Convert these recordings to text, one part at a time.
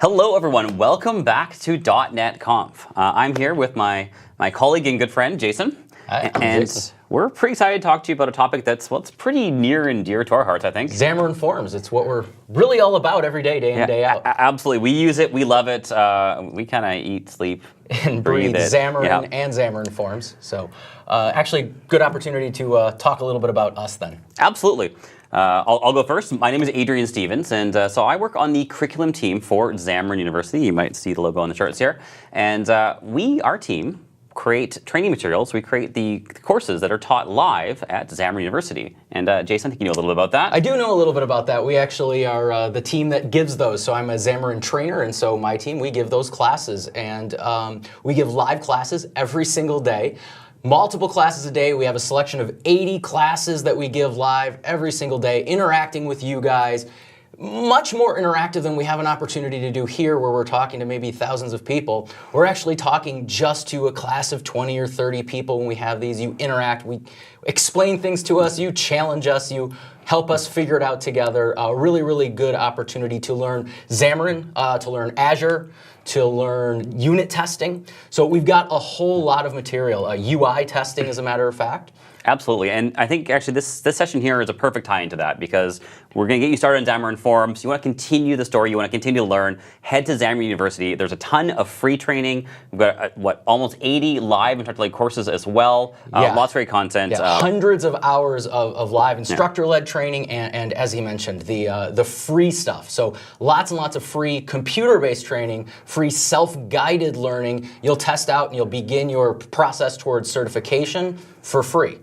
Hello, everyone. Welcome back to .NET Conf. I'm here with my colleague and good friend, Jason. Hi, and Jason. We're pretty excited to talk to you about a topic that's, well, it's pretty near and dear to our hearts, I think. Xamarin Forms. It's what we're really all about every day, day in, day out. Absolutely. We use it. We love it. We kind of eat, sleep, and breathe it. Xamarin and Xamarin Forms. So actually, good opportunity to talk a little bit about us then. Absolutely. I'll go first. My name is Adrian Stevens, and so I work on the curriculum team for Xamarin University. You might see the logo on the charts here. And our team, create training materials. We create the courses that are taught live at Xamarin University. And Jason, I think you know a little bit about that. I do know a little bit about that. We actually are the team that gives those. So I'm a Xamarin trainer, and so my team, we give those classes. And we give live classes every single day. Multiple classes a day. We have a selection of 80 classes that we give live every single day, interacting with you guys. Much more interactive than we have an opportunity to do here, where we're talking to maybe thousands of people. We're actually talking just to a class of 20 or 30 people when we have these. You interact, we explain things to us, you challenge us, you help us figure it out together. A really, really good opportunity to learn Xamarin, to learn Azure, to learn unit testing. So we've got a whole lot of material. UI testing, as a matter of fact. Absolutely, and I think actually this session here is a perfect tie into that, because we're going to get you started in Xamarin Forms. You want to continue the story, you want to continue to learn, head to Xamarin University. There's a ton of free training. We've got, almost 80 live instructor-led courses as well. Lots of great content. Hundreds of hours of live instructor-led training, and as he mentioned, the free stuff. So lots and lots of free computer-based training, free self-guided learning. You'll test out and you'll begin your process towards certification for free.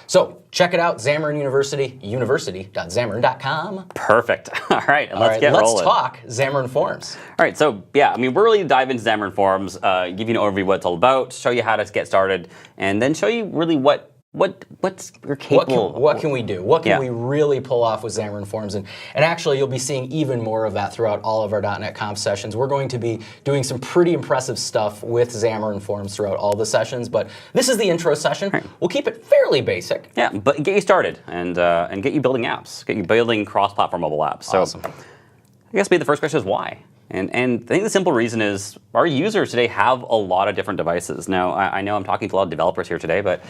So check it out, Xamarin University, university.xamarin.com. Perfect. All right, and let's get rolling. Let's talk Xamarin Forms. All right, so yeah, I mean, we're really dive into Xamarin Forms, give you an overview of what it's all about, show you how to get started, and then show you really what's you're capable of. What can we do? What can we really pull off with Xamarin Forms? And actually, you'll be seeing even more of that throughout all of our .NET Conf sessions. We're going to be doing some pretty impressive stuff with Xamarin Forms throughout all the sessions, but this is the intro session. Right. We'll keep it fairly basic. Yeah, but get you started and get you building apps, get you building cross-platform mobile apps. Awesome. So I guess maybe the first question is why? And I think the simple reason is our users today have a lot of different devices. Now, I know I'm talking to a lot of developers here today, but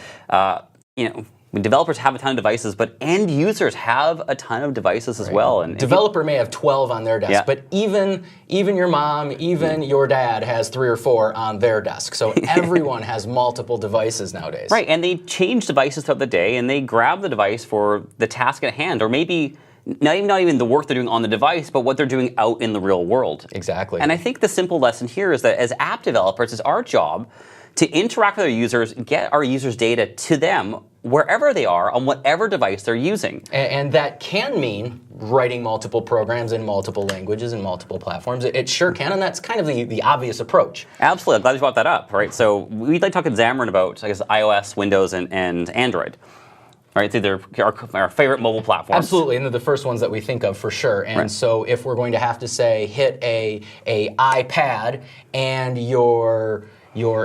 developers have a ton of devices, but end users have a ton of devices as well. And developer may have 12 on their desk, but even your mom, even your dad has 3 or 4 on their desk. So everyone has multiple devices nowadays. Right, and they change devices throughout the day, and they grab the device for the task at hand, or maybe not even the work they're doing on the device, but what they're doing out in the real world. Exactly. And I think the simple lesson here is that as app developers, it's our job to interact with our users, get our users' data to them wherever they are on whatever device they're using. And that can mean writing multiple programs in multiple languages and multiple platforms. It sure can, and that's kind of the obvious approach. Absolutely. I'm glad you brought that up. Right. So we'd like to talk in Xamarin about, I guess, iOS, Windows, and Android. Right, they're our favorite mobile platforms. Absolutely, and they're the first ones that we think of for sure. And so if we're going to have to say hit a iPad and your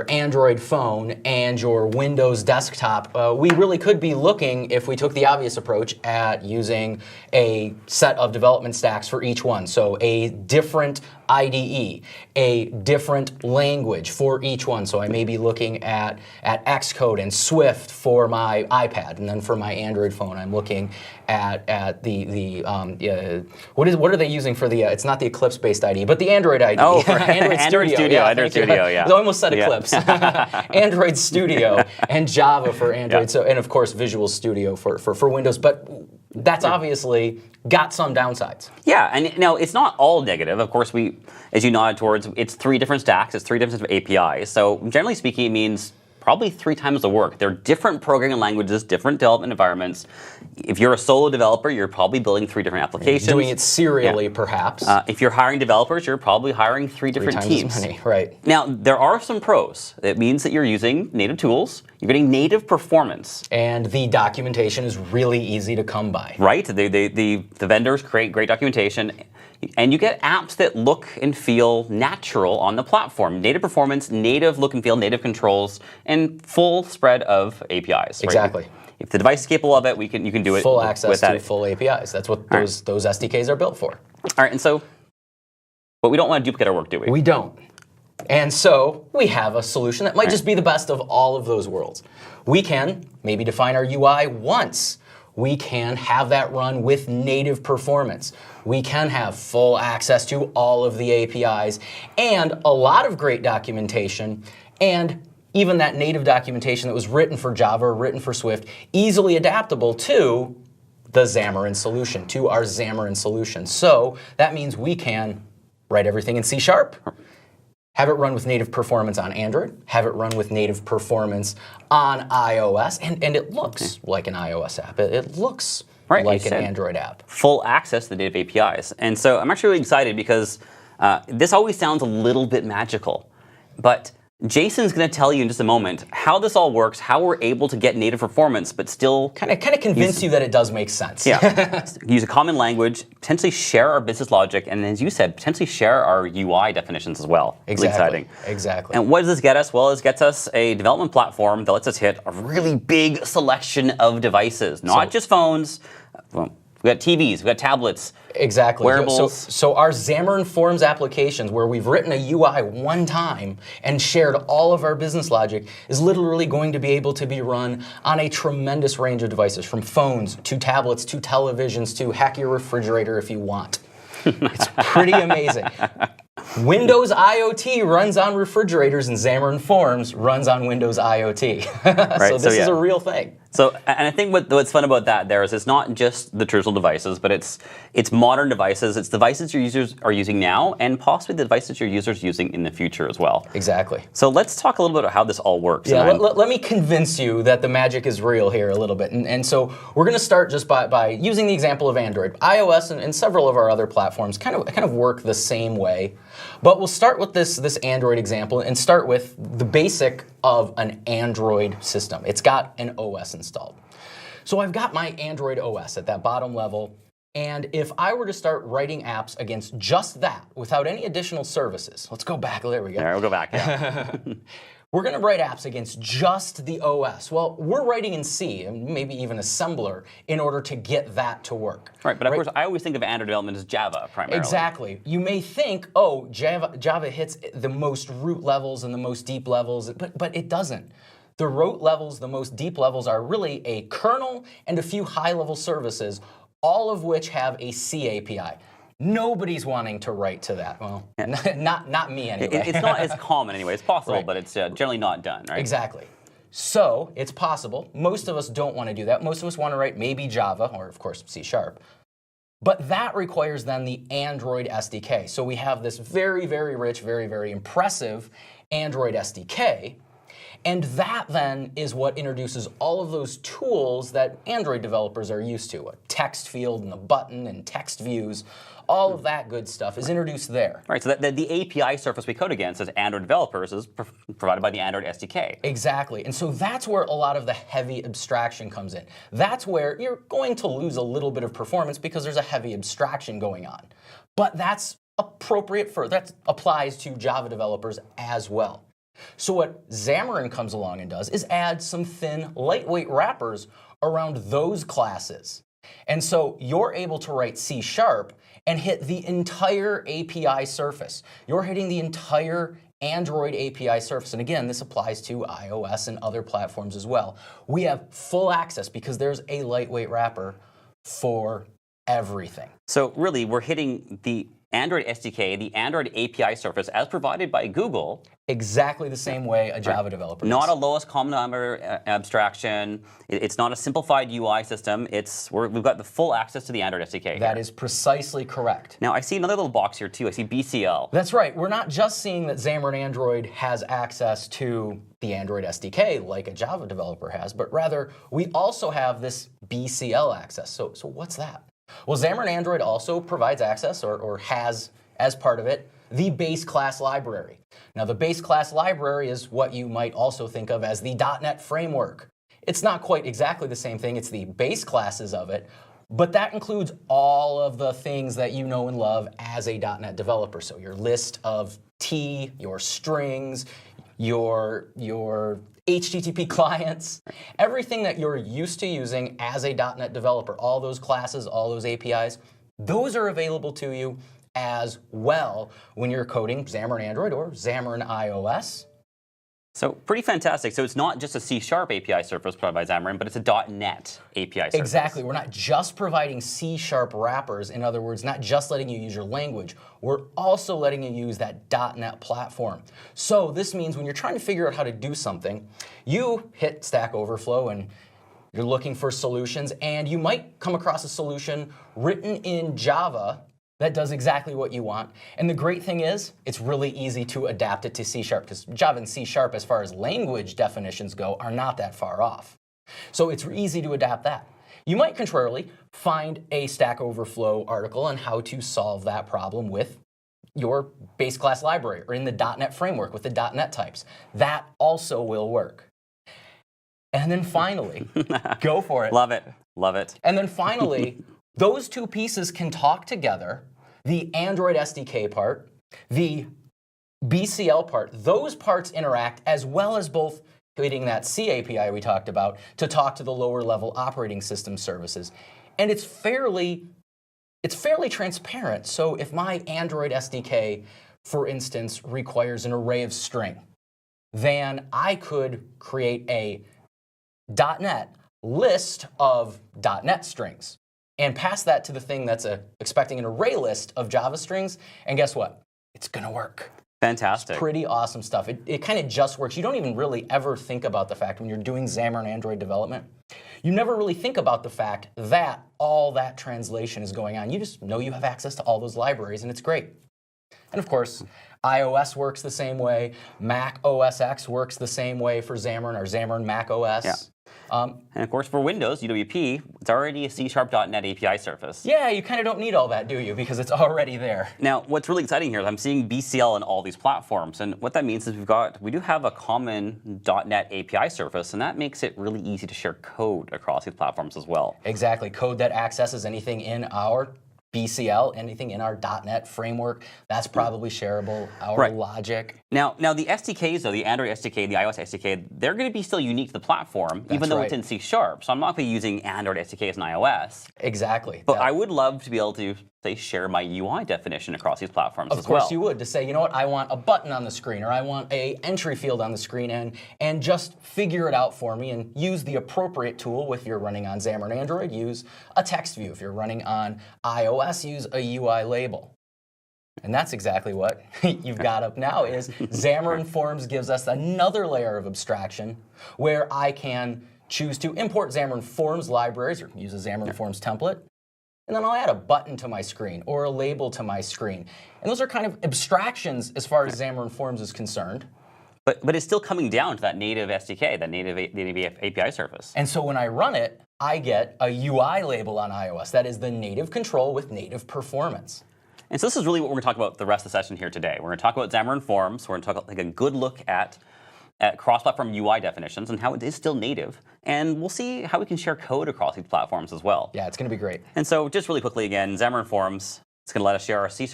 Android phone and your Windows desktop, we really could be looking, if we took the obvious approach, at using a set of development stacks for each one. So a different IDE, a different language for each one. So I may be looking at Xcode and Swift for my iPad, and then for my Android phone, I'm looking at what are they using for the? It's not the Eclipse-based IDE, but the Android IDE. Oh, Android Studio. Android Studio. Yeah. I almost said Eclipse. Android Studio and Java for Android. Yeah. So, and of course Visual Studio for Windows. But that's obviously got some downsides. Yeah, and now it's not all negative. Of course, as you nodded towards, it's 3 different stacks, it's 3 different APIs. So generally speaking, it means probably 3 times the work. They're different programming languages, different development environments. If you're a solo developer, you're probably building 3 different applications. Doing it serially, perhaps. If you're hiring developers, you're probably hiring 3 different teams. As many, right. Now, there are some pros. It means that you're using native tools. You're getting native performance. And the documentation is really easy to come by. Right. The vendors create great documentation. And you get apps that look and feel natural on the platform. Native performance, native look and feel, native controls, and full spread of APIs. Exactly. Right? If the device is capable of it, you can do it. Full access to full APIs. That's what those SDKs are built for. All right, and so But we don't want to duplicate our work, do we? We don't. And so we have a solution that might just be the best of all of those worlds. We can maybe define our UI once. We can have that run with native performance. We can have full access to all of the APIs and a lot of great documentation, and even that native documentation that was written for Java or written for Swift, easily adaptable to the Xamarin solution, to our Xamarin solution. So that means we can write everything in C#, have it run with native performance on Android, have it run with native performance on iOS, and it looks like an iOS app. It looks like an Android app. Full access to the native APIs. And so I'm actually really excited because this always sounds a little bit magical. But Jason's going to tell you in just a moment how this all works, how we're able to get native performance, but still kind of convince you that it does make sense. Yeah, use a common language, potentially share our business logic, and as you said, potentially share our UI definitions as well. Exactly. Really exciting. Exactly. And what does this get us? Well, this gets us a development platform that lets us hit a really big selection of devices, not just phones. Well, we got TVs, we got tablets. Exactly. Wearables. So our Xamarin Forms applications, where we've written a UI one time and shared all of our business logic, is literally going to be able to be run on a tremendous range of devices, from phones to tablets to televisions to hack your refrigerator if you want. It's pretty amazing. Windows IoT runs on refrigerators, and Xamarin Forms runs on Windows IoT. Right, so this is a real thing. So, and I think what's fun about that there is it's not just the traditional devices, but it's modern devices. It's devices your users are using now, and possibly the devices your users are using in the future as well. Exactly. So let's talk a little bit about how this all works. Yeah, let me convince you that the magic is real here a little bit. And so we're going to start just by using the example of Android. iOS and several of our other platforms kind of work the same way. But we'll start with this Android example and start with the basic of an Android system. It's got an OS installed. So I've got my Android OS at that bottom level, and if I were to start writing apps against just that without any additional services, let's go back, there we go. All right, we'll go back, yeah. We're going to write apps against just the OS. Well, we're writing in C, and maybe even assembler, in order to get that to work. Right, but of course, I always think of Android development as Java primarily. Exactly. You may think, oh, Java hits the most root levels and the most deep levels, but it doesn't. The root levels, the most deep levels, are really a kernel and a few high-level services, all of which have a C API. Nobody's wanting to write to that. Well, not me anyway. It's not as common anyway. It's possible, but it's generally not done, right? Exactly. So it's possible. Most of us don't want to do that. Most of us want to write maybe Java, or of course C#. But that requires then the Android SDK. So we have this very, very rich, very, very impressive Android SDK. And that then is what introduces all of those tools that Android developers are used to. A text field and a button and text views. All of that good stuff is introduced there. Right, so the API surface we code against as Android developers is provided by the Android SDK. Exactly, and so that's where a lot of the heavy abstraction comes in. That's where you're going to lose a little bit of performance because there's a heavy abstraction going on. But that's appropriate that applies to Java developers as well. So what Xamarin comes along and does is add some thin, lightweight wrappers around those classes. And so you're able to write C# and hit the entire API surface. You're hitting the entire Android API surface. And again, this applies to iOS and other platforms as well. We have full access because there's a lightweight wrapper for everything. So really, we're hitting the Android SDK, the Android API surface, as provided by Google. Exactly the same way a Java developer Not is. a lowest common number abstraction. It's not a simplified UI system. We've got the full access to the Android SDK. That is precisely correct. Now, I see another little box here, too. I see BCL. That's right. We're not just seeing that Xamarin Android has access to the Android SDK like a Java developer has, but rather we also have this BCL access. So what's that? Well, Xamarin Android also provides access, or has as part of it, the base class library. Now, the base class library is what you might also think of as the .NET framework. It's not quite exactly the same thing. It's the base classes of it, but that includes all of the things that you know and love as a .NET developer. So your list of T, your strings, your HTTP clients, everything that you're used to using as a .NET developer, all those classes, all those APIs, those are available to you as well when you're coding Xamarin Android or Xamarin iOS. So pretty fantastic. So it's not just a C# API surface provided by Xamarin, but it's a .NET API surface. Exactly. We're not just providing C# wrappers. In other words, not just letting you use your language. We're also letting you use that .NET platform. So this means when you're trying to figure out how to do something, you hit Stack Overflow and you're looking for solutions, and you might come across a solution written in Java that does exactly what you want. And the great thing is, it's really easy to adapt it to C#, because Java and C#, as far as language definitions go, are not that far off. So it's easy to adapt that. You might, contrarily, find a Stack Overflow article on how to solve that problem with your base class library or in the .NET framework with the .NET types. That also will work. And then finally, go for it. Love it. Love it. And then finally, those two pieces can talk together. The Android SDK part, the BCL part, those parts interact as well as both hitting that C API we talked about to talk to the lower level operating system services. And it's fairly transparent. So if my Android SDK, for instance, requires an array of string, then I could create a .NET list of .NET strings and pass that to the thing that's expecting an array list of Java strings, and guess what? It's going to work. Fantastic. It's pretty awesome stuff. It kind of just works. You don't even really ever think about the fact when you're doing Xamarin Android development, you never really think about the fact that all that translation is going on. You just know you have access to all those libraries, and it's great. And of course, iOS works the same way. Mac OS X works the same way for Xamarin, or Xamarin Mac OS. Yeah. And of course, for Windows, UWP, it's already a C#.NET API surface. Yeah, you kind of don't need all that, do you? Because it's already there. Now, what's really exciting here is I'm seeing BCL on all these platforms. And what that means is we do have a common .NET API surface, and that makes it really easy to share code across these platforms as well. Exactly. Code that accesses anything in our BCL, anything in our .NET framework, that's probably shareable, our logic. Now the SDKs, though, the Android SDK, the iOS SDK, they're going to be still unique to the platform, even though it's in C#. So I'm not going to be using Android SDK as an iOS. Exactly. But I would love to be able to, say, share my UI definition across these platforms as well. Of course you would, to say, you know what, I want a button on the screen, or I want a entry field on the screen, and just figure it out for me and use the appropriate tool. If you're running on Xamarin Android, use a text view. If you're running on iOS, use a UI label. And that's exactly what you've got up now is Xamarin Forms gives us another layer of abstraction where I can choose to import Xamarin Forms libraries or use a Xamarin Forms template. And then I'll add a button to my screen or a label to my screen. And those are kind of abstractions as far as Xamarin Forms is concerned. But it's still coming down to that native SDK, that native API surface. And so when I run it, I get a UI label on iOS. That is the native control with native performance. And so this is really what we're going to talk about the rest of the session here today. We're going to talk about Xamarin Forms. We're going to talk about like a good look at cross-platform UI definitions and how it is still native. And we'll see how we can share code across these platforms as well. Yeah, it's going to be great. And so just really quickly again, Xamarin Forms, it's going to let us share our C#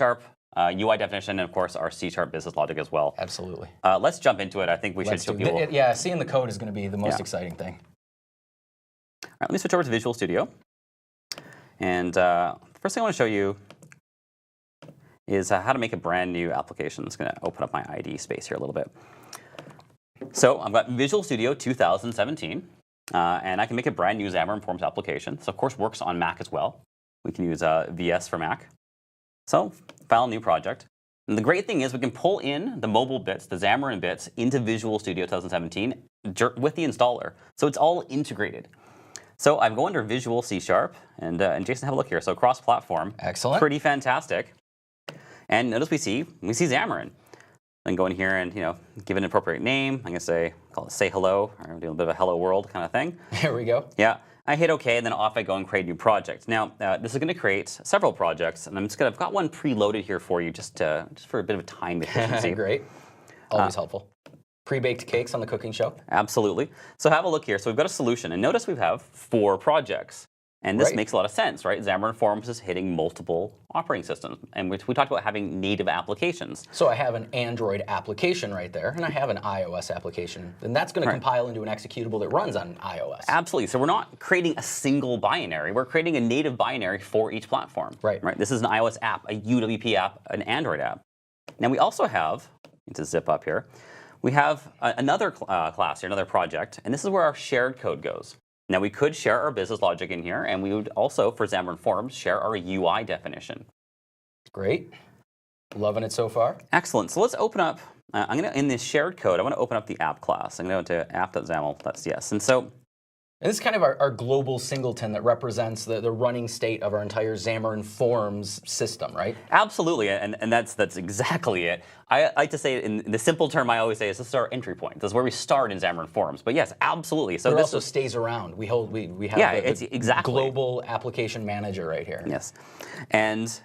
UI definition and, of course, our C# business logic as well. Absolutely. Let's jump into it. I think we should show people. Yeah, seeing the code is going to be the most exciting thing. All right, let me switch over to Visual Studio. And the first thing I want to show you is how to make a brand new application. It's going to open up my IDE space here a little bit. So I've got Visual Studio 2017, and I can make a brand new Xamarin Forms application. So of course works on Mac as well. We can use VS for Mac. So file new project. And the great thing is we can pull in the mobile bits, the Xamarin bits, into Visual Studio 2017 with the installer. So it's all integrated. So I go under Visual C#, and Jason, have a look here. So cross-platform. Excellent. Pretty fantastic. And notice we see Xamarin. Then go in here and give it an appropriate name. I'm gonna call it say hello, or do a bit of a hello world kind of thing. There we go. Yeah. I hit OK, and then off I go and create a new project. Now this is going to create several projects, and I've got one preloaded here for you just for a bit of a time efficiency. Great. Always helpful. Pre-baked cakes on the cooking show. Absolutely. So have a look here. So we've got a solution, and notice we have 4 projects. And this Right. makes a lot of sense, right? Xamarin Forms is hitting multiple operating systems. And we talked about having native applications. So I have an Android application right there, and I have an iOS application. And that's going to compile into an executable that runs on iOS. Absolutely. So we're not creating a single binary. We're creating a native binary for each platform. Right. This is an iOS app, a UWP app, an Android app. Now we also have, to zip up here, we have another class here, another project, and this is where our shared code goes. Now we could share our business logic in here, and we would also, for Xamarin Forms, share our UI definition. Great. Loving it so far. Excellent. So let's open up, I'm going to, in this shared code, I want to open up the app class. I'm going to go to app.xaml.cs. And so And this is kind of our global singleton that represents the running state of our entire Xamarin Forms system, right? absolutely, and that's exactly it. I like to say it in the simple term I always say is this is our entry point. This is where we start in Xamarin Forms. But yes, absolutely. So But it this also is, stays around. We have it's exactly global application manager right here. yes, and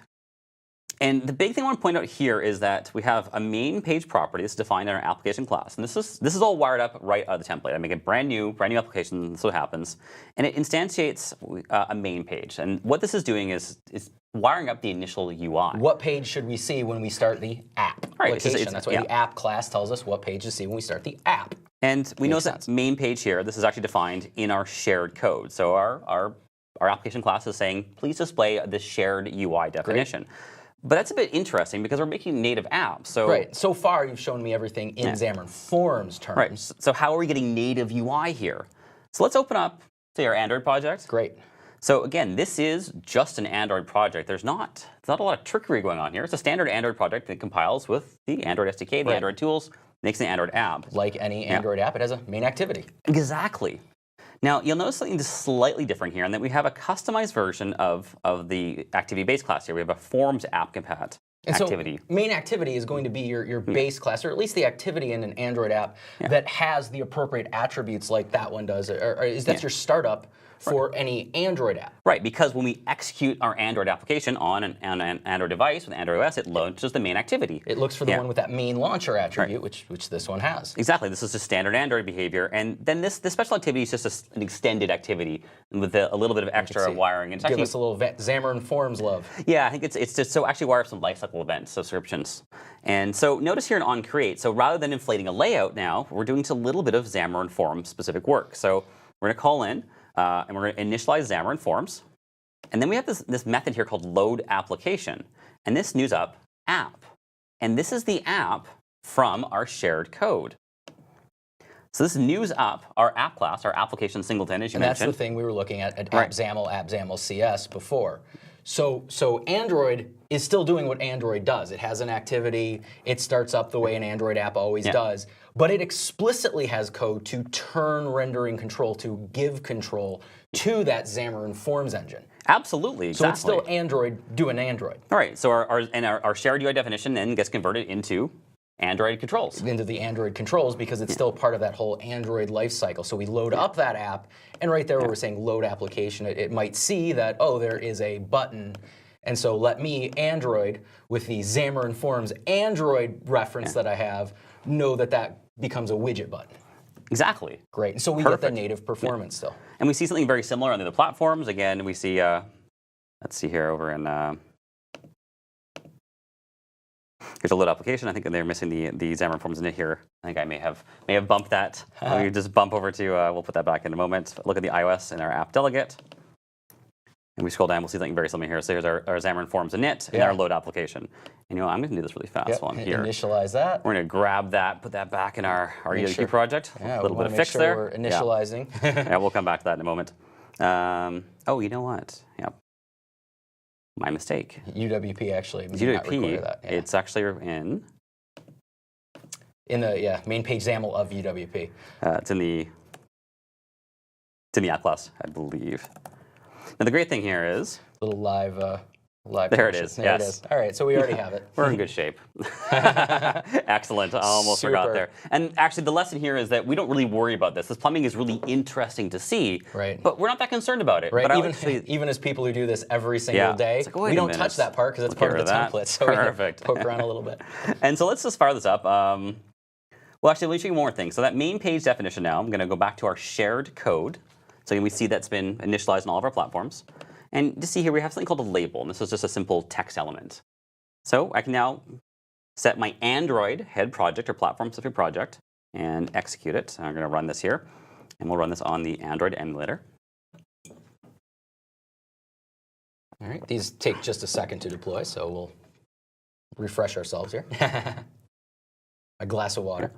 the big thing I want to point out here is that we have a main page property that's defined in our application class. And this is all wired up right out of the template. I make a brand new application, that's what happens. And it instantiates a main page. And what this is doing is wiring up the initial UI. What page should we see when we start the app Right, application? That's why the app class tells us what page to see when we start the app. And we know sense. that main page here, this is actually defined in our shared code. So our application class is saying, please display the shared UI definition. Great. But that's a bit interesting because we're making native apps. So right. So far, you've shown me everything in Xamarin Forms terms. Right. So how are we getting native UI here? So let's open up, say, our Android project. Great. So again, this is just an Android project. There's not a lot of trickery going on here. It's a standard Android project that compiles with the Android SDK, the Android tools, makes an Android app. Like any Android app, it has a main activity. Exactly. Now, you'll notice something just slightly different here, in that we have a customized version of the activity-based class here. We have a Forms app compat activity. So main activity is going to be your base class, or at least the activity in an Android app that has the appropriate attributes like that one does. Or is that your startup for any Android app? Right, because when we execute our Android application on an Android device with Android OS, it launches the main activity. It looks for the one with that main launcher attribute, which this one has. Exactly. This is just standard Android behavior. And then this special activity is just an extended activity with a little bit of extra wiring. It's Give us a little Xamarin Forms love. Yeah, I think it's just so actually wire up some lifecycle events, subscriptions. And so notice here in onCreate, so rather than inflating a layout now, we're doing just a little bit of Xamarin Forms specific work. So we're going to call in, and we're going to initialize Xamarin Forms. And then we have this method here called load application. And this news up app. And this is the app from our shared code. So this news up our app class, our application singleton, as you mentioned. And that's the thing we were looking at AppXaml CS before. So Android is still doing what Android does. It has an activity. It starts up the way an Android app always does. But it explicitly has code to turn rendering control, to give control to that Xamarin Forms engine. Absolutely, exactly. So it's still Android doing Android. All right, so our shared UI definition then gets converted into Android controls. Into the Android controls because it's still part of that whole Android lifecycle. So we load up that app, and right there where we're saying load application, it might see that, oh, there is a button. And so let me, Android, with the Xamarin Forms Android reference that I have, know that that becomes a widget button. Exactly. Great. And so we get the native performance still. And we see something very similar on the other platforms. Again, we see, let's see here over in, here's a load application. I think they're missing the Xamarin Forms in it here. I think I may have bumped that. We just bump over to, we'll put that back in a moment. Look at the iOS and our app delegate. And we scroll down, we'll see something very similar here. So here's our Xamarin Forms init and our load application. And I'm going to do this really fast while I'm here. Initialize that. We're going to grab that, put that back in our UWP project. Yeah, a little bit of fix there. We're initializing. Yeah, we'll come back to that in a moment. Oh, you know what? Yep. My mistake. UWP actually. UWP, that. Yeah. It's actually in the main page XAML of UWP. It's in the app class, I believe. Now the great thing here is little live. There it is. There it is. All right, so we already have it. We're in good shape. Excellent. I almost forgot there. And actually, the lesson here is that we don't really worry about this. This plumbing is really interesting to see, but we're not that concerned about it. Right. But even as people who do this every single day, we don't touch that part because it's part of the template. So perfect. We poke around a little bit. And so let's just fire this up. Well, actually, let me show you one more thing. So that main page definition now, I'm going to go back to our shared code. So again, we see that's been initialized on all of our platforms. And to see here, we have something called a label, and this is just a simple text element. So I can now set my Android head project or platform-specific project and execute it. So I'm going to run this here, and we'll run this on the Android emulator. All right, these take just a second to deploy, so we'll refresh ourselves here. A glass of water.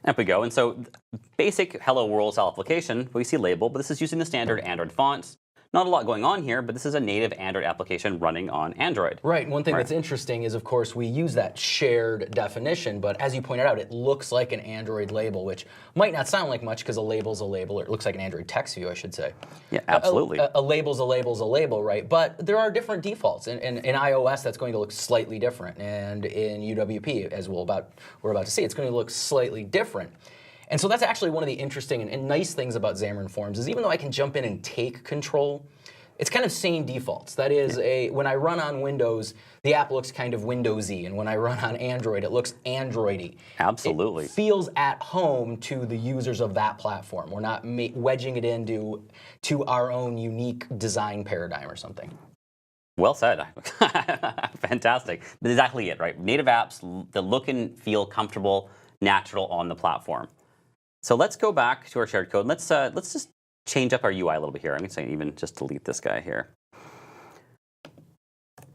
There we go. And so basic Hello World style application, we see label, but this is using the standard Android fonts. Not a lot going on here, but this is a native Android application running on Android. Right. One thing that's interesting is, of course, we use that shared definition, but as you pointed out, it looks like an Android label, which might not sound like much because a label's a label, or it looks like an Android text view, I should say. Yeah, absolutely. A label's a label's a label, right? But there are different defaults. In iOS, that's going to look slightly different, and in UWP, as we're about to see, it's going to look slightly different. And so that's actually one of the interesting and nice things about Xamarin Forms is even though I can jump in and take control, it's kind of same defaults. That is, when I run on Windows, the app looks kind of Windowsy, and when I run on Android, it looks Androidy. Absolutely. It feels at home to the users of that platform. We're not wedging it into our own unique design paradigm or something. Well said. Fantastic. That's exactly it, right? Native apps that look and feel comfortable, natural on the platform. So let's go back to our shared code. Let's just change up our UI a little bit here. I'm going to say even just delete this guy here.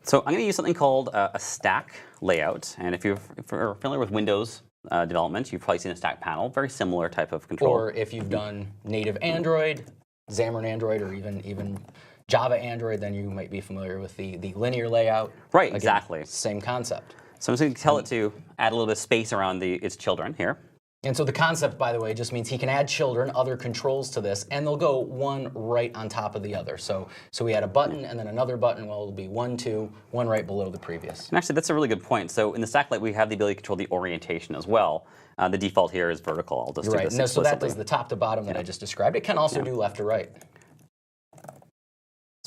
So I'm going to use something called a stack layout. And if you're familiar with Windows development, you've probably seen a stack panel, very similar type of control. Or if you've done native Android, Xamarin Android, or even Java Android, then you might be familiar with the linear layout. Right, Again, exactly. Same concept. So I'm just going to tell it to add a little bit of space around its children here. And so the concept, by the way, just means he can add children, other controls to this, and they'll go one right on top of the other. So we add a button and then another button. Well, it'll be 1, 2, one right below the previous. And actually, that's a really good point. So in the stack layout, we have the ability to control the orientation as well. The default here is vertical. I'll just do this explicitly. So that does the top to bottom that I just described. It can also do left to right. So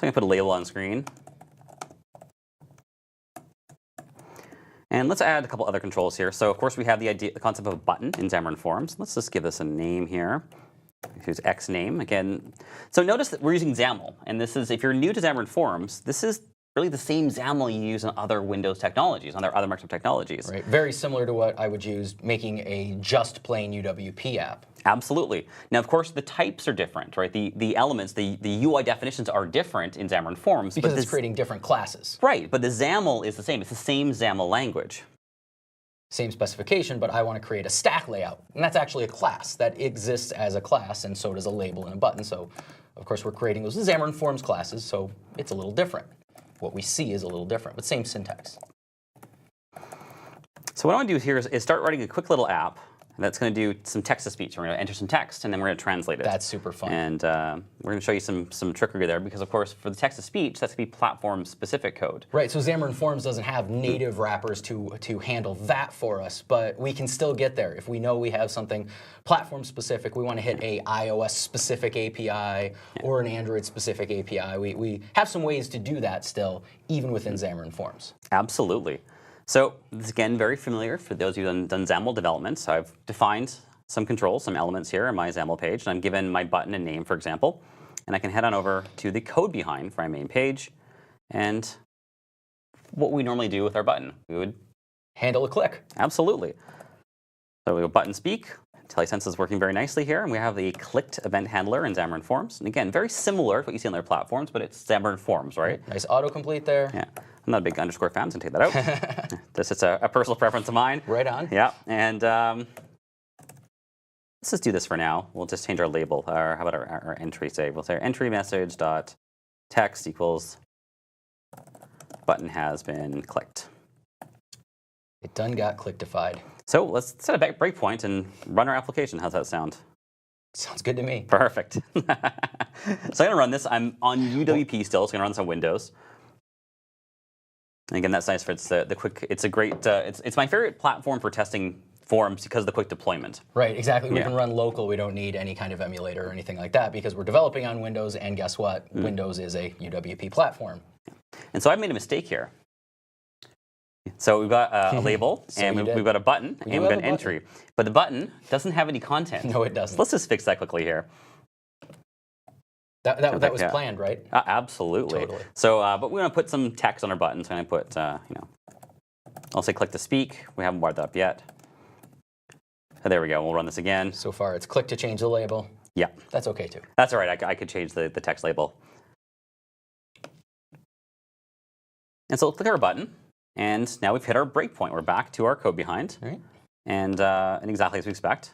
I'm going to put a label on screen. And let's add a couple other controls here. So of course we have the concept of a button in Xamarin Forms. Let's just give this a name here. Here's X name again. So notice that we're using XAML, and this is, if you're new to Xamarin Forms, this is really the same XAML you use on other Windows technologies, on other Microsoft technologies. Right. Very similar to what I would use making a just plain UWP app. Absolutely. Now, of course, the types are different, right? The elements, the UI definitions are different in Xamarin Forms. Because it's creating different classes. Right, but the XAML is the same. It's the same XAML language. Same specification, but I want to create a stack layout. And that's actually a class that exists as a class, and so does a label and a button. So, of course, we're creating those Xamarin Forms classes, so it's a little different. What we see is a little different, but same syntax. So what I want to do here is start writing a quick little app that's going to do some text-to-speech. We're going to enter some text, and then we're going to translate it. That's super fun. And we're going to show you some trickery there, because, of course, for the text-to-speech, that's going to be platform-specific code. Right, so Xamarin Forms doesn't have native wrappers to handle that for us, but we can still get there. If we know we have something platform-specific, we want to hit a iOS-specific API or an Android-specific API. We have some ways to do that still, even within Xamarin Forms. Absolutely. So this is, again, very familiar for those who've done XAML development. So I've defined some controls, some elements here on my XAML page, and I'm given my button and name, for example. And I can head on over to the code behind for my main page. And what we normally do with our button, we would handle a click. Absolutely. So we go button speak. IntelliSense is working very nicely here, and we have the clicked event handler in Xamarin Forms. And again, very similar to what you see on other platforms, but it's Xamarin Forms, right? Nice autocomplete there. Yeah. I'm not a big underscore fan, so I'm going to take that out. This is a personal preference of mine. Right on. Yeah. And let's just do this for now. We'll just change our label. Or how about our entry, say? We'll say our entry message dot text equals button has been clicked. It done got clicktified. So let's set a breakpoint and run our application. How's that sound? Sounds good to me. Perfect. So I'm going to run this. I'm on UWP still, so I'm going to run this on Windows. And again, that's nice for the quick. It's a great. It's my favorite platform for testing Forms because of the quick deployment. Right, exactly. We can run local. We don't need any kind of emulator or anything like that because we're developing on Windows. And guess what? Windows is a UWP platform. And so I've made a mistake here. So we've got a label, and we've got a button, and we've got an entry. But the button doesn't have any content. No, it doesn't. Let's just fix that quickly here. That was planned, right? Absolutely. Totally. So, but we want to put some text on our button. So I'm going to put, I'll say click to speak. We haven't wired that up yet. So there we go. We'll run this again. So far, it's click to change the label. Yeah. That's okay, too. That's all right. I could change the text label. And so let's click our button. And now we've hit our breakpoint. We're back to our code behind. All right. And exactly as we expect.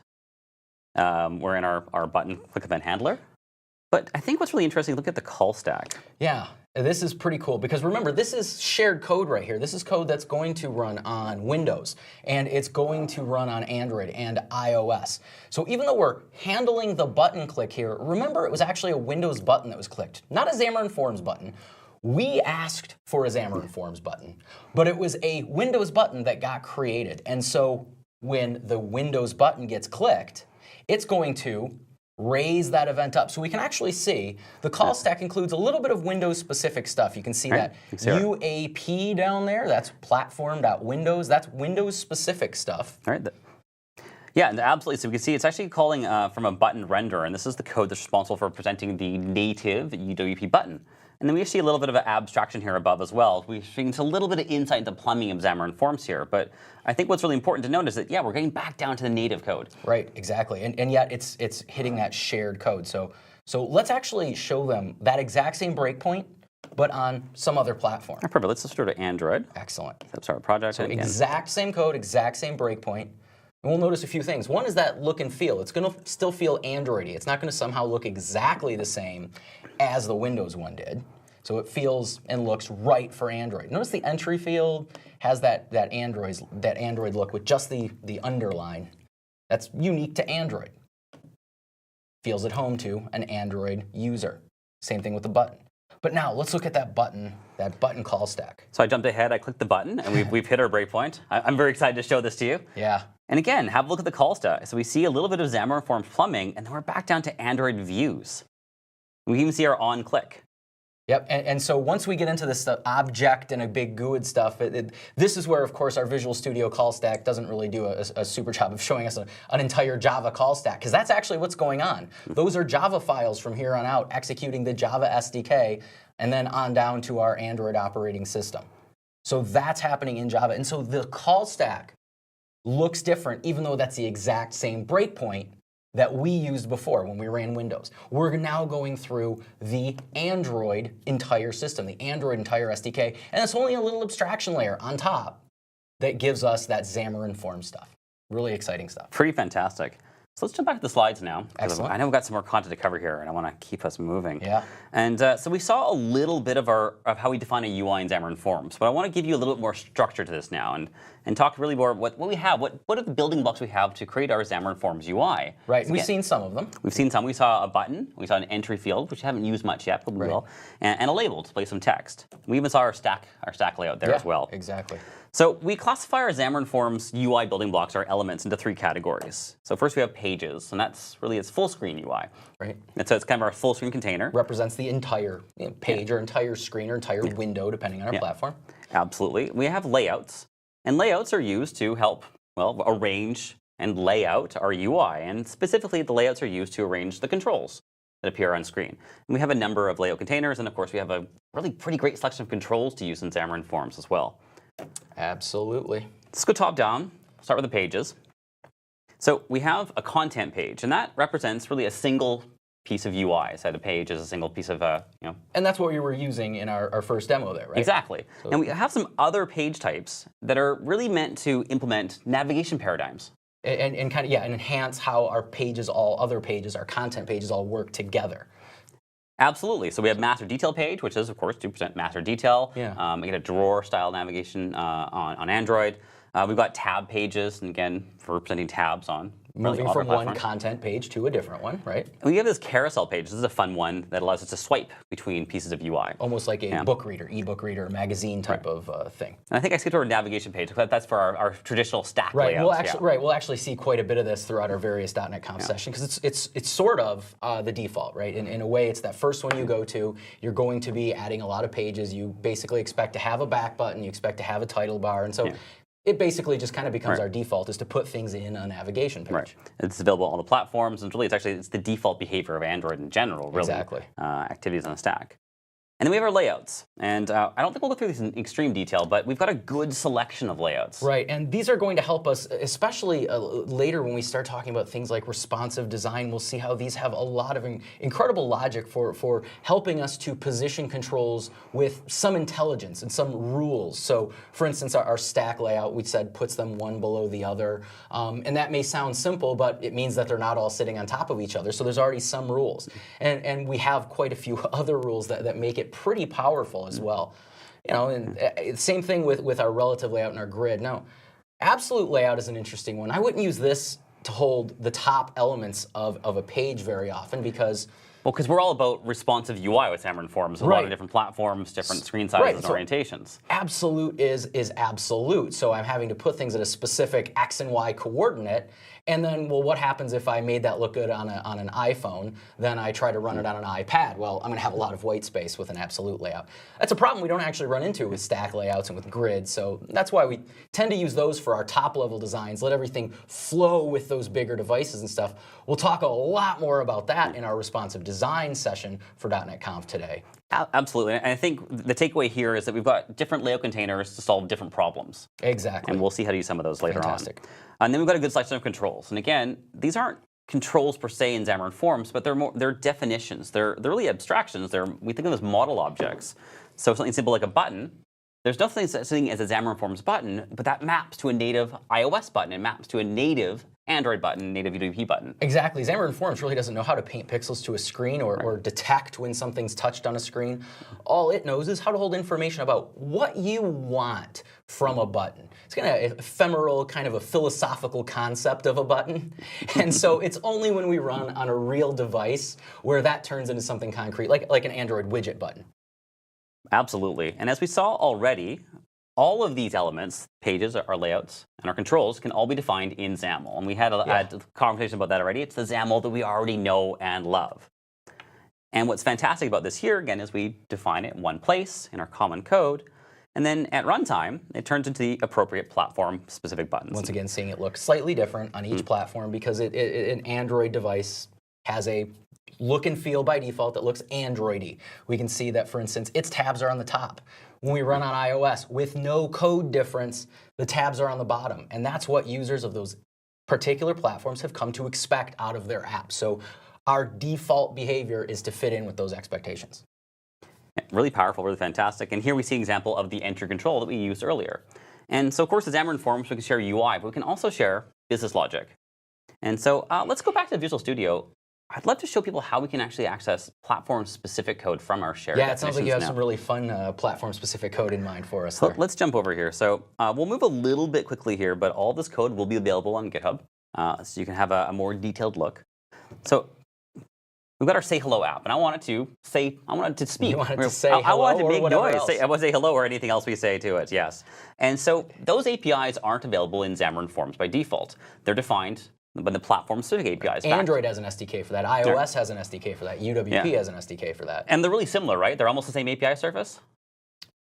We're in our button click event handler. But I think what's really interesting, look at the call stack. Yeah, this is pretty cool because remember, this is shared code right here. This is code that's going to run on Windows, and it's going to run on Android and iOS. So even though we're handling the button click here, remember it was actually a Windows button that was clicked, not a Xamarin Forms button. We asked for a Xamarin Forms button, but it was a Windows button that got created. And so when the Windows button gets clicked, it's going to raise that event up. So we can actually see the call stack includes a little bit of Windows-specific stuff. You can see that UAP down there. That's platform.windows. That's Windows-specific stuff. All right. Yeah, and absolutely. So we can see it's actually calling from a button renderer, and this is the code that's responsible for presenting the native UWP button. And then we see a little bit of an abstraction here above as well. We're seeing a little bit of insight into plumbing of Xamarin Forms here. But I think what's really important to note is that, yeah, we're getting back down to the native code. Right, exactly. And yet it's hitting that shared code. So let's actually show them that exact same breakpoint, but on some other platform. Oh, perfect. Let's just go to Android. Excellent. Let's start a project. So exact same code, exact same breakpoint. And we'll notice a few things. One is that look and feel. It's going to still feel Android-y. It's not going to somehow look exactly the same as the Windows one did. So it feels and looks right for Android. Notice the entry field has that Android look with just the underline. That's unique to Android. Feels at home to an Android user. Same thing with the button. But now let's look at that button call stack. So I jumped ahead, I clicked the button, and we've hit our breakpoint. I'm very excited to show this to you. Yeah. And again, have a look at the call stack. So we see a little bit of Xamarin Forms plumbing, and then we're back down to Android views. We even see our on click. Yep, and so once we get into this object and a big GUID stuff, this is where, of course, our Visual Studio call stack doesn't really do a super job of showing us an entire Java call stack, because that's actually what's going on. Those are Java files from here on out executing the Java SDK and then on down to our Android operating system. So that's happening in Java. And so the call stack looks different, even though that's the exact same breakpoint that we used before when we ran Windows. We're now going through the Android entire system, the Android entire SDK, and it's only a little abstraction layer on top that gives us that Xamarin Forms stuff. Really exciting stuff. Pretty fantastic. So let's jump back to the slides now. Excellent. I know we've got some more content to cover here, and I want to keep us moving. Yeah. And so we saw a little bit of how we define a UI in Xamarin Forms, but I want to give you a little bit more structure to this now and talk really more what we have, what are the building blocks we have to create our Xamarin Forms UI. Right, so we've seen some of them. We've seen some. We saw a button, we saw an entry field, which we haven't used much yet, but we will, and a label to place some text. We even saw our stack layout there as well. Exactly. So we classify our Xamarin Forms UI building blocks, our elements, into 3 categories. So first we have pages, and that's really its full screen UI. Right. And so it's kind of our full screen container. Represents the entire page or entire screen or entire window, depending on our platform. Absolutely. We have layouts, and layouts are used to help, well, arrange and lay out our UI, and specifically the layouts are used to arrange the controls that appear on screen. And we have a number of layout containers, and of course we have a really pretty great selection of controls to use in Xamarin Forms as well. Absolutely. Let's go top down. Start with the pages. So we have a content page, and that represents really a single piece of UI. So the page is a single piece of, And that's what we were using in our first demo there, right? Exactly. So, and we have some other page types that are really meant to implement navigation paradigms. And kind of, and enhance how our pages, our content pages all work together. Absolutely. So we have master detail page, which is, of course, 2% master detail. Yeah. We get a drawer-style navigation on Android. We've got tab pages, and again, for presenting tabs on. Moving from one content page to a different one, right? And we have this carousel page. This is a fun one that allows us to swipe between pieces of UI. Almost like a book reader, e-book reader, magazine type of thing. And I think I skipped over navigation page. That's for our traditional stack layouts. We'll actually see quite a bit of this throughout our various .NET Conf sessions, because it's sort of the default, right? In a way, it's that first one you go to. You're going to be adding a lot of pages. You basically expect to have a back button. You expect to have a title bar, and so. It basically just kind of becomes our default is to put things in a navigation page. Right. It's available on all the platforms, and really it's the default behavior of Android in general, really. Exactly. Activities on the stack. And then we have our layouts. And I don't think we'll go through these in extreme detail, but we've got a good selection of layouts. Right, and these are going to help us, especially later when we start talking about things like responsive design. We'll see how these have a lot of incredible logic for helping us to position controls with some intelligence and some rules. So, for instance, our stack layout, we said, puts them one below the other. And that may sound simple, but it means that they're not all sitting on top of each other. So there's already some rules. And we have quite a few other rules that make it pretty powerful as well. You know, and same thing with our relative layout and our grid. Now, absolute layout is an interesting one. I wouldn't use this to hold the top elements of a page very often because... Well, because we're all about responsive UI with Xamarin Forms. A lot of different platforms, different screen sizes, and orientations. Absolute is absolute. So I'm having to put things at a specific X and Y coordinate. And then, well, what happens if I made that look good on an iPhone, then I try to run it on an iPad? Well, I'm going to have a lot of white space with an absolute layout. That's a problem we don't actually run into with stack layouts and with grids. So that's why we tend to use those for our top-level designs, let everything flow with those bigger devices and stuff. We'll talk a lot more about that in our responsive design session for .NET Conf today. Absolutely. And I think the takeaway here is that we've got different layout containers to solve different problems. Exactly. And we'll see how to use some of those later on. Fantastic. And then we've got a good selection of controls. And again, these aren't controls per se in Xamarin Forms, but they're definitions. They're really abstractions. We think of them as model objects. So something simple like a button, there's nothing such thing as a Xamarin Forms button, but that maps to a native iOS button. It maps to a native Android button, native UWP button. Exactly. Xamarin Forms really doesn't know how to paint pixels to a screen or detect when something's touched on a screen. All it knows is how to hold information about what you want from a button. It's kind of ephemeral, kind of a philosophical concept of a button. And so it's only when we run on a real device where that turns into something concrete, like an Android widget button. Absolutely. And as we saw already, all of these elements, pages, our layouts, and our controls can all be defined in XAML. And we had a conversation about that already. It's the XAML that we already know and love. And what's fantastic about this here, again, is we define it in one place in our common code. And then at runtime, it turns into the appropriate platform-specific buttons. Once again, seeing it look slightly different on each platform because an Android device has a look and feel by default that looks Android-y. We can see that, for instance, its tabs are on the top. When we run on iOS, with no code difference, the tabs are on the bottom. And that's what users of those particular platforms have come to expect out of their apps. So our default behavior is to fit in with those expectations. Really powerful, really fantastic. And here we see an example of the entry control that we used earlier. And so, of course, as Xamarin Forms, we can share UI, but we can also share business logic. And so let's go back to Visual Studio. I'd love to show people how we can actually access platform-specific code from our shared definitions. Yeah, it sounds like you have now. some really fun platform-specific code in mind for us So there. let's jump over here. So we'll move a little bit quickly here, but all this code will be available on GitHub, so you can have a more detailed look. So we've got our Say Hello app, and I wanted to speak. You wanted to say I hello wanted to or make whatever noise. else. I want to say hello or anything else we say to it, yes. And so those APIs aren't available in Xamarin Forms by default. They're defined by the platform-specific APIs. Android has an SDK for that. iOS has an SDK for that. UWP has an SDK for that. And they're really similar, right? They're almost the same API surface?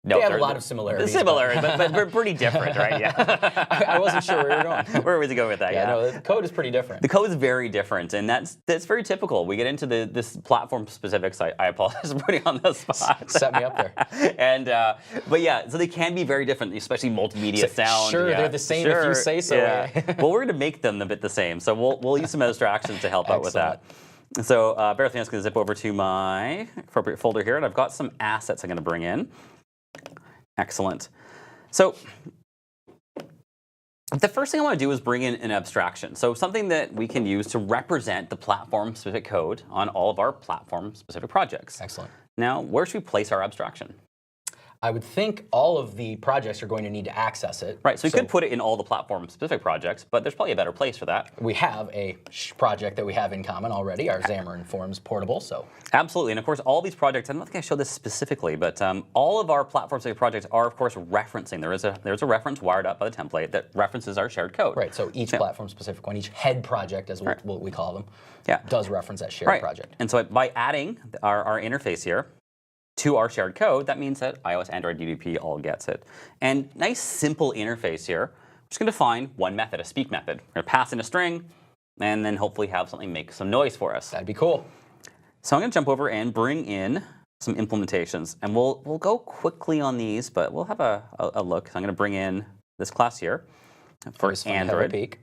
No, they have a lot of similarities. But they're pretty different, right? Yeah. I wasn't sure where you were going. Where was he going with that? Yeah, no, the code is pretty different. The code is very different, and that's very typical. We get into this platform specifics. I apologize for putting on the spot. Set me up there. And but yeah, so they can be very different, especially multimedia sound. Sure, yeah. they're the same if you say so. Yeah. Well, we're going to make them a bit the same, so we'll use some abstractions to help out with that. So bear with me. I'm just going to zip over to my appropriate folder here, and I've got some assets I'm going to bring in. Excellent. So the first thing I want to do is bring in an abstraction. So something that we can use to represent the platform-specific code on all of our platform-specific projects. Excellent. Now, where should we place our abstraction? I would think all of the projects are going to need to access it. Right, so we could put it in all the platform-specific projects, but there's probably a better place for that. We have a project that we have in common already, our Xamarin Forms portable. So absolutely, and of course, all these projects, I don't think I showed this specifically, but all of our platform-specific projects are, of course, referencing. There's a reference wired up by the template that references our shared code. Right, so each platform-specific one, each head project, as what we call them, does reference that shared project. And so by adding our interface here to our shared code, that means that iOS, Android, UWP all gets it. And nice simple interface here. just going to define one method, a speak method. We're going to pass in a string, and then hopefully have something make some noise for us. That'd be cool. So I'm going to jump over and bring in some implementations. And we'll go quickly on these, but we'll have a look. So I'm going to bring in this class here for Android.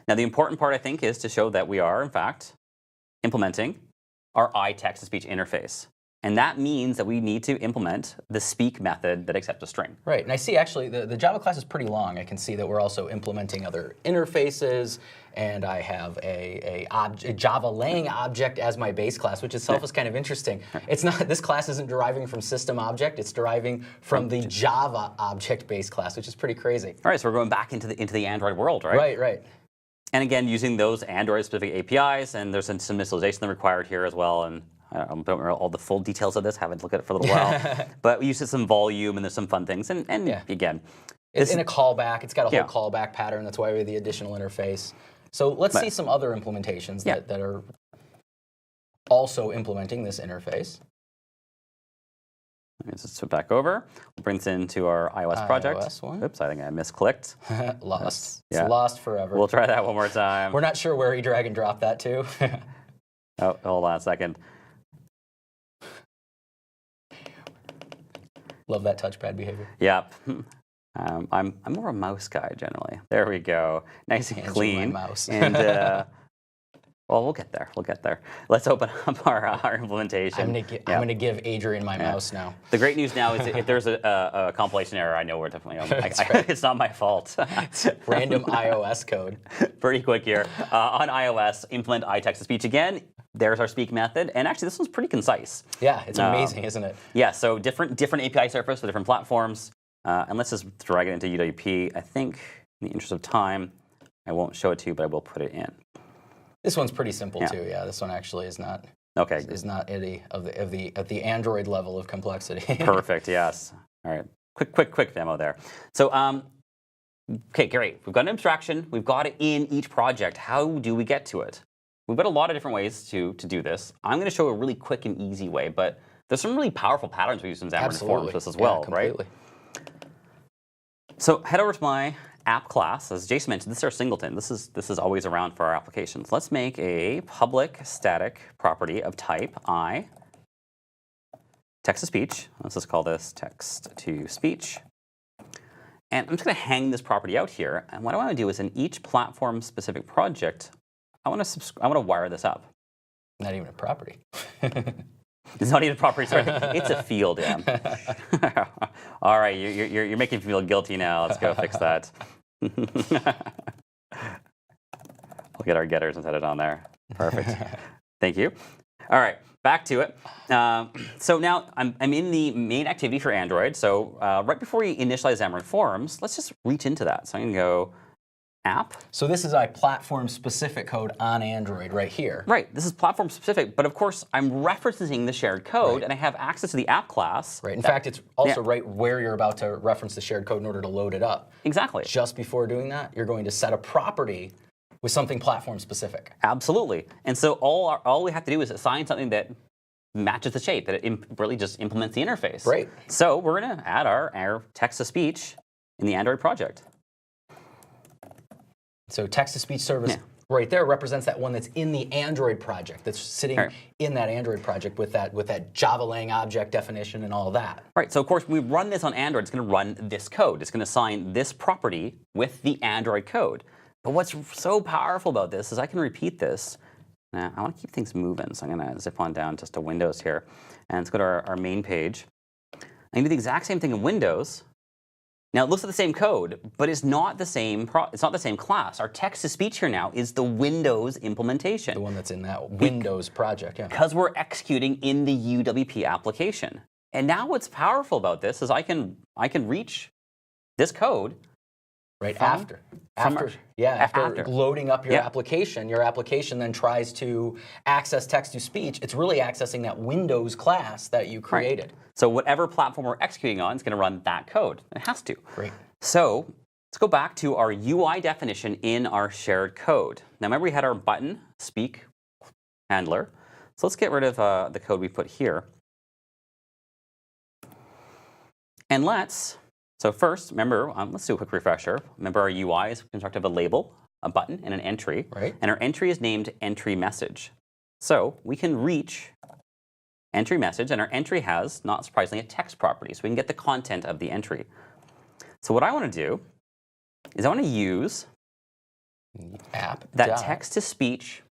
Now, the important part, I think, is to show that we are, in fact, implementing our iText-to-speech interface. And that means that we need to implement the speak method that accepts a string. Right, and I see actually the Java class is pretty long. I can see that we're also implementing other interfaces, and I have a Java lang object as my base class, which itself is kind of interesting. It's not, this class isn't deriving from system object, it's deriving from the Java object base class, which is pretty crazy. All right, so we're going back into the Android world, right? Right, right. And again, using those Android-specific APIs, and there's some initialization required here as well. And I don't remember all the full details of this. Haven't looked at it for a little while. But we use some volume, and there's some fun things. And again, it's in a callback. It's got a whole callback pattern. That's why we have the additional interface. So let's see some other implementations that are also implementing this interface. Let's just switch back over. We'll bring this into our iOS project. iOS one. Oops, I think I misclicked. Lost. It's lost forever. We'll try that one more time. We're not sure where he drag and drop that to. Oh, hold on a second. Love that touchpad behavior. Yep. I'm more a mouse guy generally. There we go. Nice and clean. My mouse. And well, we'll get there. We'll get there. Let's open up our implementation. I'm gonna give Adrian my mouse now. The great news now is if there's a compilation error, I know we're definitely on. It's not my fault. Random iOS code. Pretty quick here. On iOS, implement iText-to-speech again. There's our speak method, and actually this one's pretty concise. Yeah, it's amazing, isn't it? Yeah. So different API surface for different platforms, and let's just drag it into UWP. I think, in the interest of time, I won't show it to you, but I will put it in. This one's pretty simple too. Yeah, this one actually is not. Okay. Is not at the Android level of complexity. Perfect. Yes. All right. Quick demo there. So, okay, great. We've got an abstraction. We've got it in each project. How do we get to it? We've got a lot of different ways to do this. I'm going to show a really quick and easy way, but there's some really powerful patterns we use in Xamarin Forms for this as well, right? So head over to my app class. As Jason mentioned, this is our singleton. This is always around for our applications. Let's make a public static property of type I, text-to-speech. Let's just call this text-to-speech. And I'm just going to hang this property out here. And what I want to do is in each platform-specific project, I want to wire this up. Not even a property. It's not even a property. Sorry, it's a field. Yeah. All right, you're making me feel guilty now. Let's go fix that. We'll get our getters and set it on there. Perfect. Thank you. All right, back to it. So now I'm in the main activity for Android. So right before we initialize Xamarin Forms, let's just reach into that. So I'm going to go app. So this is a platform-specific code on Android right here. Right. This is platform-specific, but of course I'm referencing the shared code, and I have access to the app class. Right. In fact, it's also right where you're about to reference the shared code in order to load it up. Exactly. Just before doing that, you're going to set a property with something platform-specific. Absolutely. And so all we have to do is assign something that matches the shape, that it really just implements the interface. Right. So we're going to add our text-to-speech in the Android project. So text-to-speech service right there represents that one that's in the Android project, that's sitting in that Android project with that Java lang object definition and all of that. Right. So of course, we run this on Android. It's going to run this code. It's going to assign this property with the Android code. But what's so powerful about this is I can repeat this. Now, I want to keep things moving, so I'm going to zip on down just to Windows here. And let's go to our main page. I can do the exact same thing in Windows. Now it looks like the same code, but it's not the same. It's not the same class. Our text-to-speech here now is the Windows implementation. The one that's in that Windows project, yeah. Because we're executing in the UWP application. And now what's powerful about this is I can reach this code after loading up your application then tries to access text-to-speech. It's really accessing that Windows class that you created. Right. So whatever platform we're executing on is going to run that code. It has to. Great. So let's go back to our UI definition in our shared code. Now remember we had our button speak handler. So let's get rid of the code we put here. And let's So first, remember, let's do a quick refresher. Remember our UI is constructed of a label, a button, and an entry. Right. And our entry is named entry message. So we can reach entry message, and our entry has, not surprisingly, a text property. So we can get the content of the entry. So what I want to do is I want to use app that text-to-speech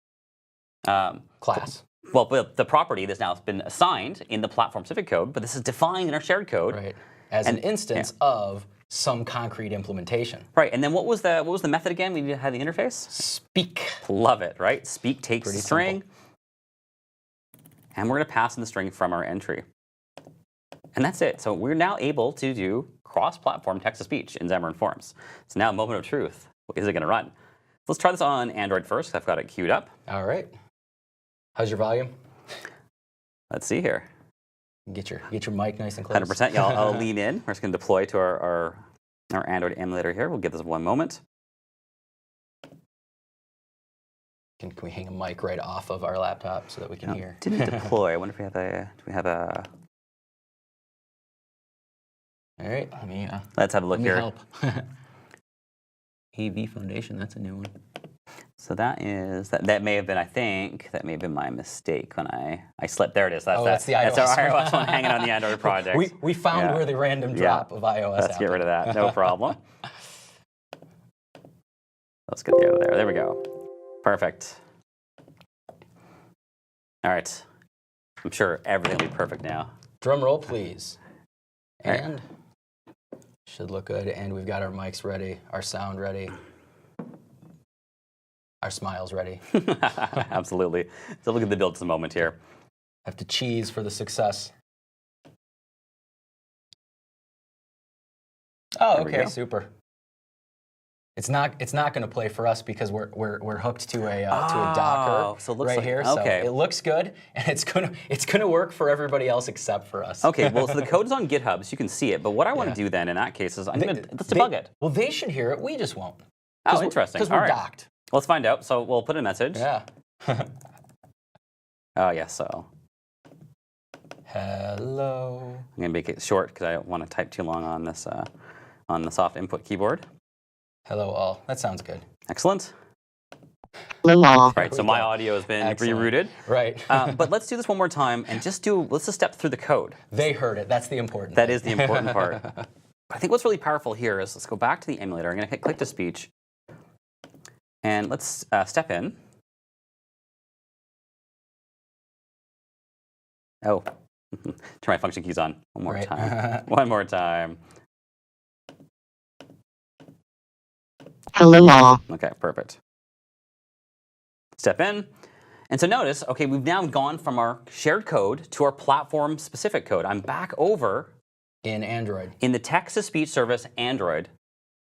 class. Well, the property that's now been assigned in the platform-specific code, but this is defined in our shared code. Right. As an instance of some concrete implementation. Right, and then what was the method again? We had the interface? Speak. Love it, right? Speak takes Pretty the string, simple. and we're going to pass in the string from our entry. And that's it. So we're now able to do cross-platform text-to-speech in Xamarin Forms. So now, moment of truth. Is it going to run? Let's try this on Android first. I've got it queued up. All right. How's your volume? Let's see here. Get your mic nice and close. 100%. Yeah, I'll lean in. We're just going to deploy to our Android emulator here. We'll give this one moment. Can we hang a mic right off of our laptop so that we can hear? Didn't deploy. I wonder if we have do we have a... All right, Let's have a look here. Help. AV Foundation, that's a new one. So that is, that may have been, I think, that may have been my mistake when I slipped. There it is. That's the iOS. That's our iOS one hanging on the Android project. We found where the random drop of iOS Let's get rid of that. No problem. Let's get the out of there. There we go. Perfect. All right. I'm sure everything will be perfect now. Drum roll, please. Right. And should look good. And we've got our mics ready, our sound ready, our smiles ready. Absolutely. So look at the build just a moment here. Have to cheese for the success. Oh, okay, super. It's not going to play for us because we're hooked to a Docker so it looks right here. Okay. So it looks good, and it's gonna work for everybody else except for us. Okay, well, so the code is on GitHub, so you can see it. But what I want to do then in that case is let's debug it. Well, they should hear it. We just won't. Oh, interesting. Because we're docked. Well, let's find out. So we'll put in a message. Yeah. Oh, yeah, so. Hello. I'm going to make it short because I don't want to type too long on this on the soft input keyboard. Hello, all. That sounds good. Excellent. Hello, all. Right, so my audio has been rerouted. Right. But let's do this one more time and let's just step through the code. They heard it. That's the important That thing. is the important part. I think what's really powerful here is let's go back to the emulator. I'm going to hit click to speech. And let's step in. Oh, turn my function keys on one more time. One more time. Hello, all. Okay, perfect. Step in. And so notice, okay, we've now gone from our shared code to our platform-specific code. I'm back over in Android. In the text-to-speech service Android.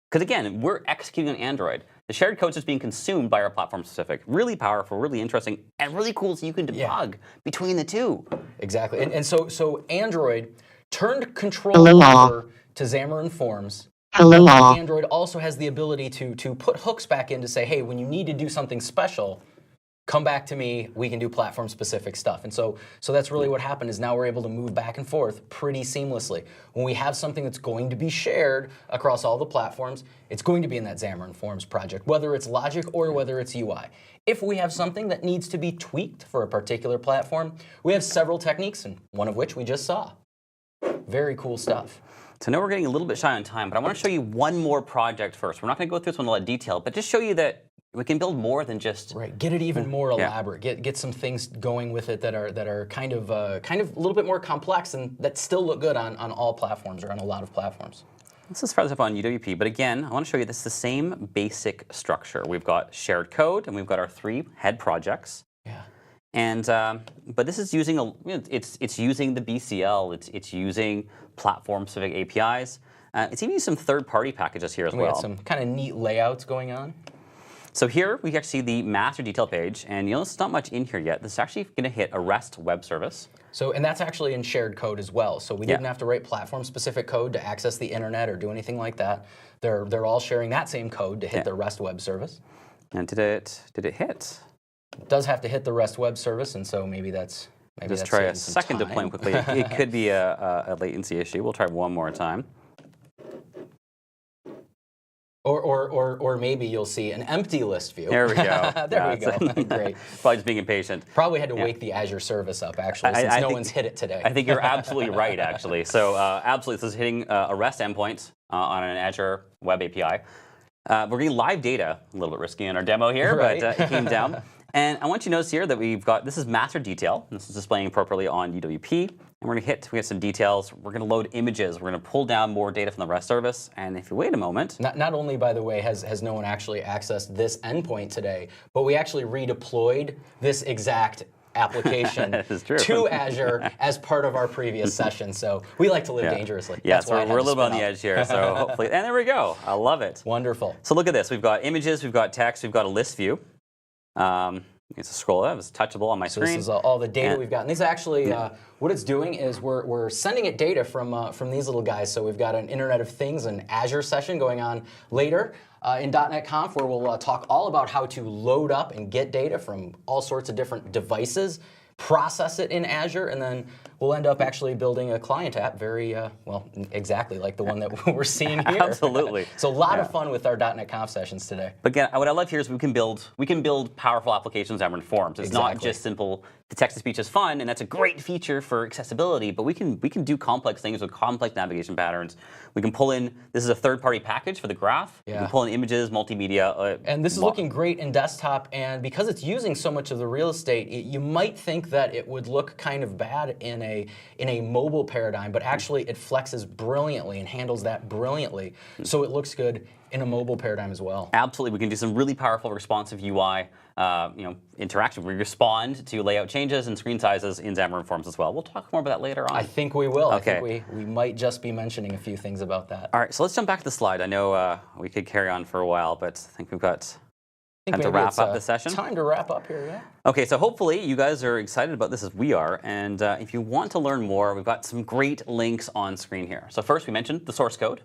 Because again, we're executing on Android. The shared code is just being consumed by our platform-specific. Really powerful, really interesting, and really cool so you can debug between the two. Exactly. And so Android turned control over to Xamarin Forms. Hello, all. Android also has the ability to put hooks back in to say, hey, when you need to do something special, come back to me, we can do platform-specific stuff. And so that's really what happened is now we're able to move back and forth pretty seamlessly. When we have something that's going to be shared across all the platforms, it's going to be in that Xamarin Forms project, whether it's logic or whether it's UI. If we have something that needs to be tweaked for a particular platform, we have several techniques, and one of which we just saw. Very cool stuff. So now we're getting a little bit shy on time, but I want to show you one more project first. We're not going to go through this one in a lot of detail, but just show you that we can build more than just get it even more elaborate. Get some things going with it that are kind of a little bit more complex and that still look good on all platforms or on a lot of platforms. This is further up on UWP, but again, I want to show you this is the same basic structure. We've got shared code and we've got our 3 head projects. Yeah. And but this is using it's using the BCL. It's using platform-specific APIs. It's even using some third-party packages here as well. We got some kind of neat layouts going on. So here we actually see the master detail page, and you'll notice there's not much in here yet. This is actually going to hit a REST web service. So, and that's actually in shared code as well. So we didn't have to write platform-specific code to access the internet or do anything like that. They're all sharing that same code to hit the REST web service. And did it hit? It does have to hit the REST web service, and so maybe that's Let's try a second deployment quickly. It could be a latency issue. We'll try one more time. Or maybe you'll see an empty list view. There we go. There we go. Great. Probably just being impatient. Probably had to wake the Azure service up, actually, since no one's hit it today. I think you're absolutely right, actually. So absolutely, this is hitting a REST endpoint on an Azure Web API. We're getting live data, a little bit risky in our demo here, Right. but it came down. And I want you to notice here that we've got, this is master detail. This is displaying appropriately on UWP. And we're going to we have some details. We're going to load images. We're going to pull down more data from the REST service. And if you wait a moment. Not only, by the way, has no one actually accessed this endpoint today, but we actually redeployed this exact application to Azure as part of our previous session. So we like to live dangerously. Yeah, so we're a little bit on the edge here. So hopefully, and there we go. I love it. Wonderful. So look at this. We've got images, we've got text, we've got a list view. It's a scroll up. It's touchable on my screen. This is all the data we've got. And these actually, what it's doing is we're sending it data from these little guys. So we've got an Internet of Things and Azure session going on later in .NET Conf, where we'll talk all about how to load up and get data from all sorts of different devices, process it in Azure, and then we'll end up actually building a client app very, well, exactly like the one that we're seeing here. Absolutely. So a lot of fun with our .NET Conf sessions today. But again, what I love here is we can build powerful applications in Xamarin Forms. It's not just simple. The text-to-speech is fun, and that's a great feature for accessibility. But we can do complex things with complex navigation patterns. We can pull in. This is a third-party package for the graph. Yeah. We can pull in images, multimedia. And this is looking great in desktop. And because it's using so much of the real estate, you might think that it would look kind of bad in a mobile paradigm, but actually it flexes brilliantly and handles that brilliantly. So it looks good in a mobile paradigm as well. Absolutely, we can do some really powerful responsive UI interaction. We respond to layout changes and screen sizes in Xamarin Forms as well. We'll talk more about that later on. I think we will. Okay. I think we might just be mentioning a few things about that. All right, so let's jump back to the slide. I know we could carry on for a while, but I think we've got time to wrap up the session. Time to wrap up here, yeah. Okay, so hopefully you guys are excited about this as we are, and if you want to learn more, we've got some great links on screen here. So first, we mentioned the source code.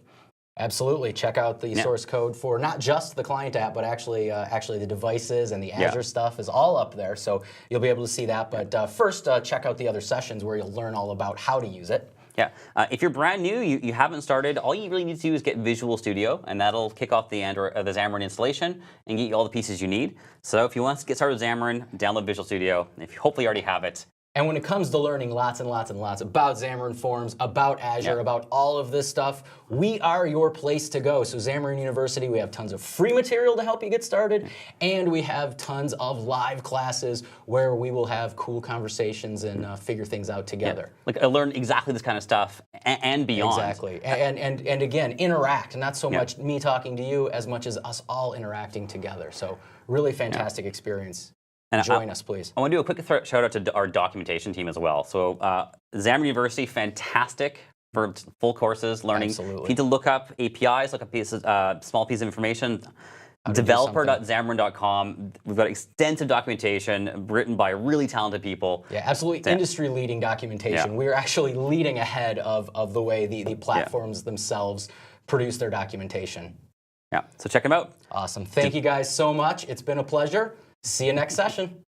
Absolutely. Check out the source code for not just the client app, but actually the devices and the Azure stuff is all up there. So you'll be able to see that. But first, check out the other sessions where you'll learn all about how to use it. Yeah. If you're brand new, you haven't started, all you really need to do is get Visual Studio, and that'll kick off the Xamarin installation and get you all the pieces you need. So if you want to get started with Xamarin, download Visual Studio. If you hopefully already have it. And when it comes to learning lots and lots and lots about Xamarin Forms, about Azure, about all of this stuff, we are your place to go. So Xamarin University, we have tons of free material to help you get started, and we have tons of live classes where we will have cool conversations and figure things out together. Yeah. Like learn exactly this kind of stuff and beyond. Exactly. And again, interact. Not so much me talking to you as much as us all interacting together. So really fantastic experience. And join us, please. I want to do a quick shout out to our documentation team as well. So Xamarin University, fantastic for full courses, learning. Absolutely. If you need to look up APIs, look up small piece of information, developer.xamarin.com. We've got extensive documentation written by really talented people. Yeah, absolutely industry-leading documentation. Yeah. We're actually leading ahead of the way the platforms themselves produce their documentation. Yeah, so check them out. Awesome. Thank you guys so much. It's been a pleasure. See you next session.